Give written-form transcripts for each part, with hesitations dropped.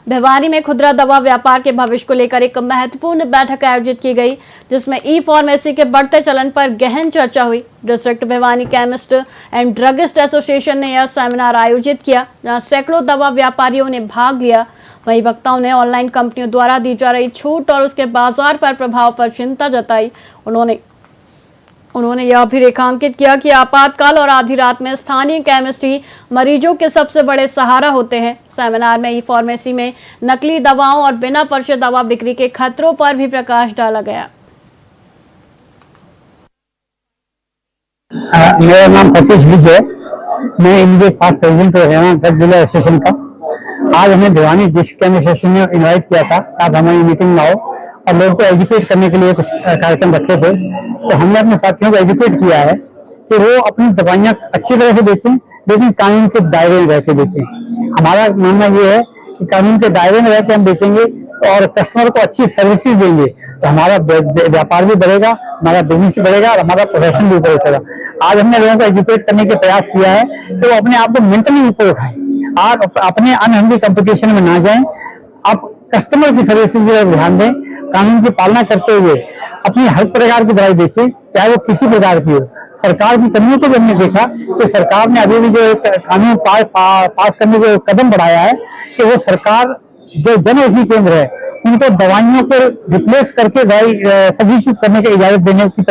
भिवानी में खुदरा दवा व्यापार के भविष्य को लेकर एक महत्वपूर्ण बैठक आयोजित की गई, जिसमें ई फार्मेसी के बढ़ते चलन पर गहन चर्चा हुई। District Bhiwani chemist and druggist association ने यह सेमिनार आयोजित किया, जहां सैकड़ों दवा व्यापारियों ने भाग लिया। वहीं वक्ताओं ने ऑनलाइन कंपनियों द्वारा दी जा रही छूट और उसके बाजार पर प्रभाव पर चिंता जताई। उन्होंने यह भी रेखांकित किया कि आपातकाल और आधी रात में स्थानीय केमिस्ट ही मरीजों के सबसे बड़े सहारा होते हैं। सेमिनार में ई फार्मेसी में नकली दवाओं और बिना पर्चे दवा बिक्री के खतरों पर भी प्रकाश डाला गया। मेरा नाम सतीश विजय, मैं immediate past president Haryana drug dealer association का। आज हमें भिवानी डिस्ट्रिक्ट केमिस्ट एसोसिएशन ने इनवाइट किया था आप हमारी मीटिंग में आओ और लोगों को एजुकेट करने के लिए कुछ कार्यक्रम रखे थे। तो हमने अपने साथियों को एजुकेट किया है कि वो अपनी दवाइयाँ अच्छी तरह से बेचें, लेकिन कानून के दायरे में रह के बेचें। हमारा मानना ये है कि कानून के दायरे में रह के हम बेचेंगे और कस्टमर को अच्छी सर्विसेज देंगे तो हमारा व्यापार भी बढ़ेगा, हमारा बिजनेस भी बढ़ेगा और हमारा प्रोफेशन भी ऊपर उठेगा। आज हमने लोगों को एजुकेट करने के प्रयास किया है कि वो अपने आप को मेंटली ऊपर उठाएं, आप अपने अनहेल्दी कंपटीशन में ना जाएं, आप कस्टमर की सर्विसेज पर ध्यान दें, कानून की पालना करते हुए अपनी हर प्रकार की दवाई बेचें, चाहे वो किसी प्रकार की हो। सरकार की कमियों को भी हमने देखा कि सरकार ने अभी भी जो कानून पास करने का कदम बढ़ाया है कि वो सरकार जो जन औषधि केंद्र है उनको दवाइयों को रिप्लेस करके दवाई सब्स्टिट्यूट करने की इजाजत देने की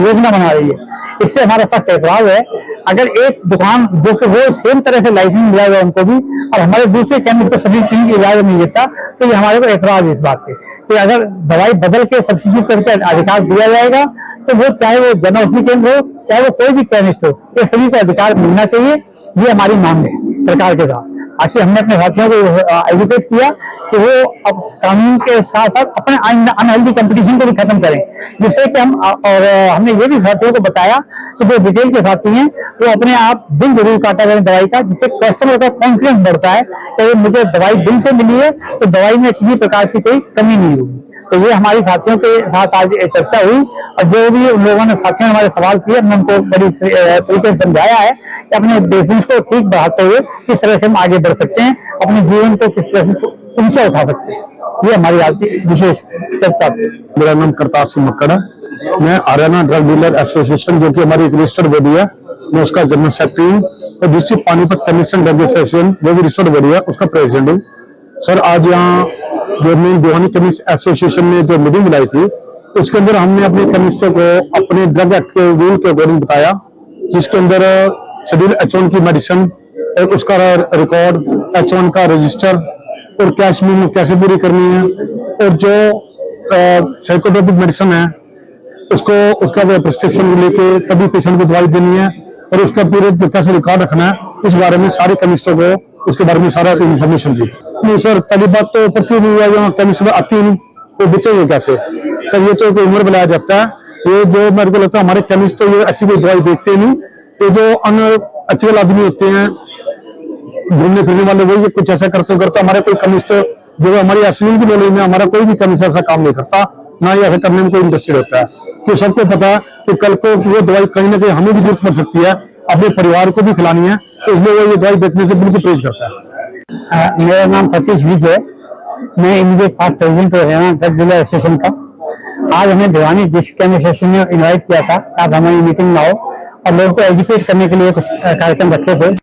योजना बना रही है। इससे हमारा सख्त एतराज है। अगर एक दुकान जो कि वो सेम तरह से लाइसेंस मिला हुआ उनको भी और हमारे दूसरे केमिस्ट को सब्स्टिट्यूट की इजाजत नहीं देता, तो ये हमारे को एतराज है इस बात पे कि अगर दवाई बदल के सब्स्टिट्यूट करके अधिकार दिया जाएगा तो वो चाहे वो जन औषधि केंद्र हो चाहे वो कोई भी केमिस्ट हो, ये सभी को अधिकार मिलना चाहिए। ये हमारी मांग है सरकार के साथ। बाकी हमने अपने साथियों को एजुकेट किया कि वो अब कानून के साथ साथ अपने अनहेल्दी कंपटीशन को भी खत्म करें, जिससे कि हम और हमने ये भी साथियों को बताया कि जो डिटेल के साथी हैं वो अपने आप बिल जरूर काटा करें दवाई का, जिससे कस्टमर का कॉन्फिडेंस बढ़ता है कि मुझे दवाई बिल से मिली है तो दवाई में किसी प्रकार की कोई कमी नहीं होगी। तो ये हमारी साथियों के साथ आज चर्चा हुई और जो भी उन लोगों ने साथियों ने हमारे सवाल किए हमने उनको बड़ी तरीके से समझाया है कि अपने बिजनेस को ठीक बढ़ाते हुए किस तरह से हम आगे बढ़ सकते हैं, अपने जीवन को किस तरह से ऊंचा उठा सकते हैं। ये हमारी आज की विशेष चर्चा। मेरा नाम करतार सिंह मक्कड़ है, मैं हरियाणा ड्रग डीलर एसोसिएशन जो कि हमारी एक रजिस्टर्ड बॉडी है, मैं उसका जनरल सेक्रेटरी हूँ और district Panipat chemist and drug association जो भी रजिस्टर्ड बॉडी है उसका प्रेसिडेंट हूँ। सर, आज यहाँ गवर्नमेंट भिवानी केमिस्ट एसोसिएशन ने जो मीटिंग बुलाई थी उसके अंदर हमने अपने केमिस्टों को अपने ड्रग एक्ट के रूल के अकॉर्डिंग बताया, जिसके अंदर शेड्यूल H1 की मेडिसिन और उसका रिकॉर्ड, H1 का रजिस्टर और कैश में कैसे पूरी करनी है और जो साइकोट्रोपिक मेडिसिन है उसको उसका प्रिस्क्रिप्शन लेके तभी पेशेंट को दवाई देनी है और उसका पूरे कैसे रिकॉर्ड रखना है, इस बारे में सारे केमिस्टों को उसके बारे में सारा इन्फॉर्मेशन दी। नहीं सर, पहली बात तो पक्की नहीं हुआ, यहाँ केमिस्ट में आती नहीं तो बेचेंगे कैसे सर? ये तो एक उम्र बनाया जाता है। ये जो मेरे को लगता है हमारे केमिस्ट तो ये ऐसी कोई दवाई बेचते नहीं, ये जो अनएथिकल आदमी होते हैं घूमने फिरने वाले वही कुछ ऐसा करते हमारे कोई केमिस्ट जो हमारी एसोसिएशन की नॉलेज में हमारा कोई भी केमिस्ट ऐसा काम नहीं करता, ना ही ऐसा करने में कोई इंटरेस्टेड होता है। तो सबको पता है कि कल को वो दवाई कहीं ना कहीं हमें भी जरूरत पड़ सकती है, अपने परिवार को भी खिलानी है, तो इसलिए वो ये दवाई बेचने से बिल्कुल परहेज करता है। मेरा नाम सतीश विजय, मैं immediate past president Haryana drug dealer association का। आज हमें भिवानी डिस्ट्रिक्ट केमिस्ट एसोसिएशन ने इनवाइट किया था आप हमारी मीटिंग में आओ और लोगों को एजुकेट करने के लिए कुछ कार्यक्रम रखे थे।